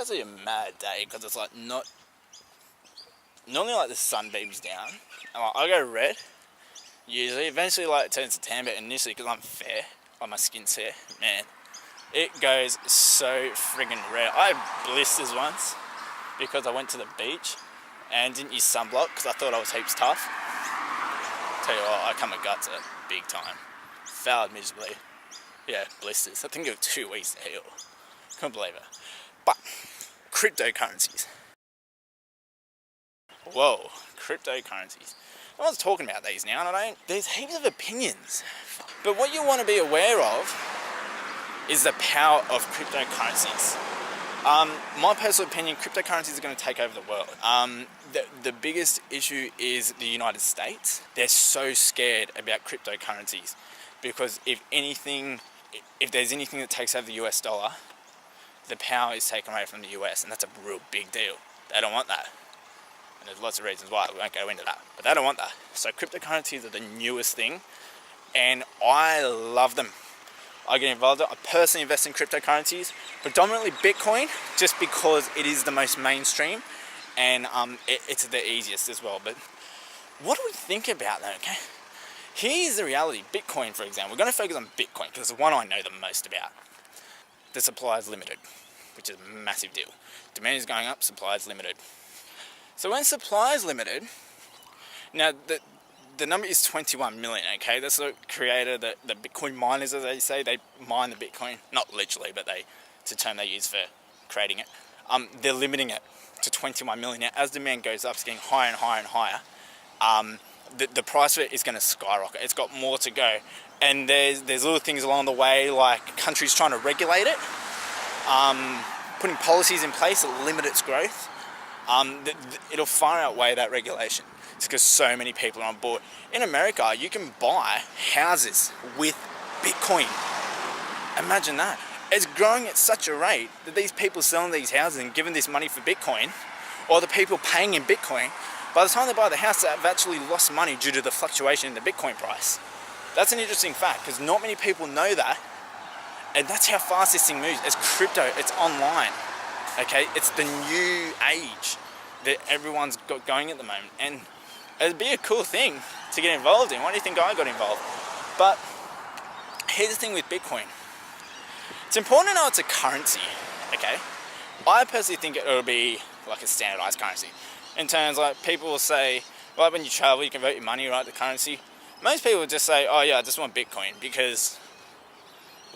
actually a mad day because it's like not normally like the sun beams down and like, I go red usually. Eventually like it turns to tan, but initially because I'm fair, like my skin's fair, man, it goes so friggin' red. I had blisters once because I went to the beach and didn't use sunblock because I thought I was heaps tough. Tell you what, I come a guts at big time. Fouled miserably. Yeah, blisters. I think it was 2 weeks to heal. Couldn't believe it. But cryptocurrencies. Whoa, cryptocurrencies. No one's talking about these now, and there's heaps of opinions. But what you want to be aware of is the power of cryptocurrencies. My personal opinion, cryptocurrencies are going to take over the world. The biggest issue is the United States. They're so scared about cryptocurrencies because if there's anything that takes over the US dollar, the power is taken away from the US, and that's a real big deal. They don't want that. And there's lots of reasons why, we won't go into that. But they don't want that. So cryptocurrencies are the newest thing, and I love them. I get involved in it. I personally invest in cryptocurrencies, predominantly Bitcoin, just because it is the most mainstream, and it's the easiest as well. But what do we think about that, okay? Here's the reality. Bitcoin, for example. We're going to focus on Bitcoin because it's the one I know the most about. The supply is limited, which is a massive deal. Demand is going up, supply is limited. So when supply is limited, now the number is 21 million, okay? That's the creator, the Bitcoin miners, as they say. They mine the Bitcoin, not literally, but it's a term they use for creating it. They're limiting it to 21 million. Now, as demand goes up, it's getting higher and higher and higher. The price of it is going to skyrocket. It's got more to go. And there's little things along the way, like countries trying to regulate it, putting policies in place that limit its growth. It'll far outweigh that regulation. It's because so many people are on board. In America, you can buy houses with Bitcoin. Imagine that. It's growing at such a rate that these people selling these houses and giving this money for Bitcoin, or the people paying in Bitcoin, by the time they buy the house, they've actually lost money due to the fluctuation in the Bitcoin price. That's an interesting fact, because not many people know that, and that's how fast this thing moves. It's crypto, it's online, okay? It's the new age that everyone's got going at the moment, and it'd be a cool thing to get involved in. Why do you think I got involved? But here's the thing with Bitcoin. It's important to know it's a currency, okay? I personally think it'll be like a standardized currency. In terms like people will say, well, when you travel, you convert your money, right, to currency. Most people would just say, oh yeah, I just want Bitcoin, because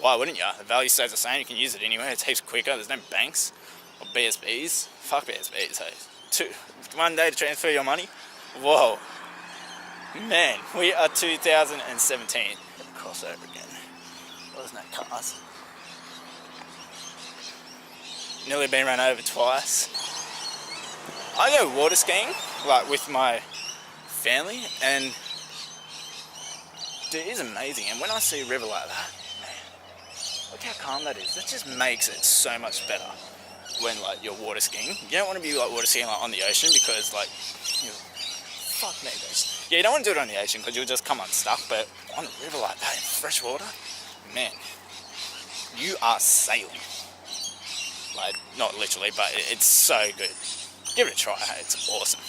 why wouldn't you? The value stays the same, you can use it anywhere, it's heaps quicker, there's no banks or BSBs. Fuck BSBs, hey. 1 day to transfer your money? Whoa. Man, we are 2017. Cross over again. Well, there's no cars. Nearly been run over twice. I go water skiing, like with my family, and dude, it is amazing. And when I see a river like that, man, look how calm that is. That just makes it so much better when like you're water skiing. You don't want to be like water skiing like on the ocean, because like, fuck me, guys. Yeah, you don't want to do it on the ocean because you'll just come unstuck. But on a river like that in fresh water, man, you are sailing. Like, not literally, but it's so good. Give it a try, hey, it's awesome.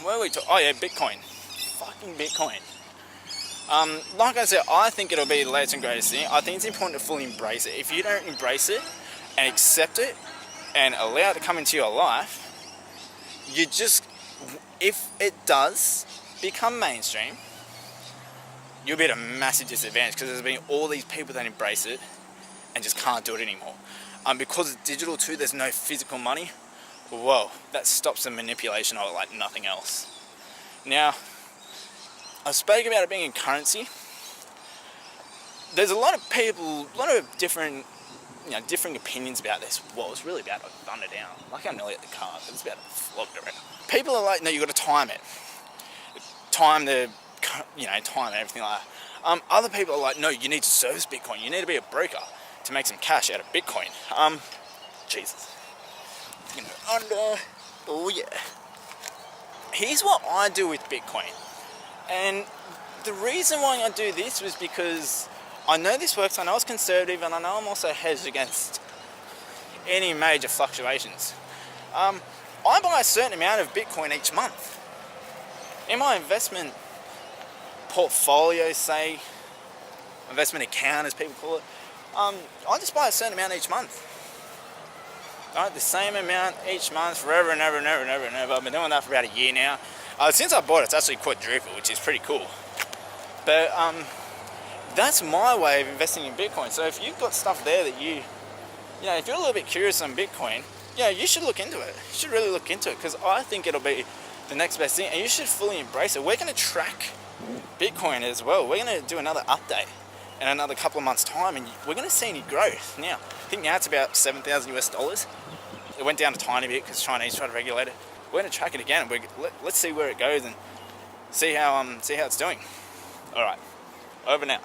Where are we talking? Oh yeah, Bitcoin. Fucking Bitcoin. Like I said, I think it'll be the latest and greatest thing. I think it's important to fully embrace it. If you don't embrace it and accept it and allow it to come into your life, you just, if it does become mainstream, you'll be at a massive disadvantage, because there's been all these people that embrace it and just can't do it anymore. Because it's digital too, there's no physical money. Whoa, that stops the manipulation of it like nothing else. Now, I spoke about it being a currency. There's a lot of people, a lot of different, different opinions about this. Well, it's really about to thunder down. Like I'm nearly at the car, but it's about to flog around. People are like, no, you got to time it. Time the, time and everything like that. Other people are like, no, you need to service Bitcoin. You need to be a broker to make some cash out of Bitcoin. Jesus. Under. Oh yeah. Here's what I do with Bitcoin. And the reason why I do this was because I know this works, I know it's conservative, and I know I'm also hedged against any major fluctuations. I buy a certain amount of Bitcoin each month. In my investment portfolio, say, investment account as people call it, I just buy a certain amount each month. Right, the same amount each month forever and ever and ever and ever and ever. I've been doing that for about a year now. Since I bought it, it's actually quadrupled, which is pretty cool. But that's my way of investing in Bitcoin. So if you've got stuff there that you know, if you're a little bit curious on Bitcoin, yeah, you should look into it. You should really look into it, because I think it'll be the next best thing, and you should fully embrace it. We're going to track Bitcoin as well. We're going to do another update in another couple of months' time, and we're going to see any growth. Now, I think now it's about $7,000 US. It went down a tiny bit because Chinese tried to regulate it. We're going to track it again. Let's see where it goes and see how it's doing. All right, over now.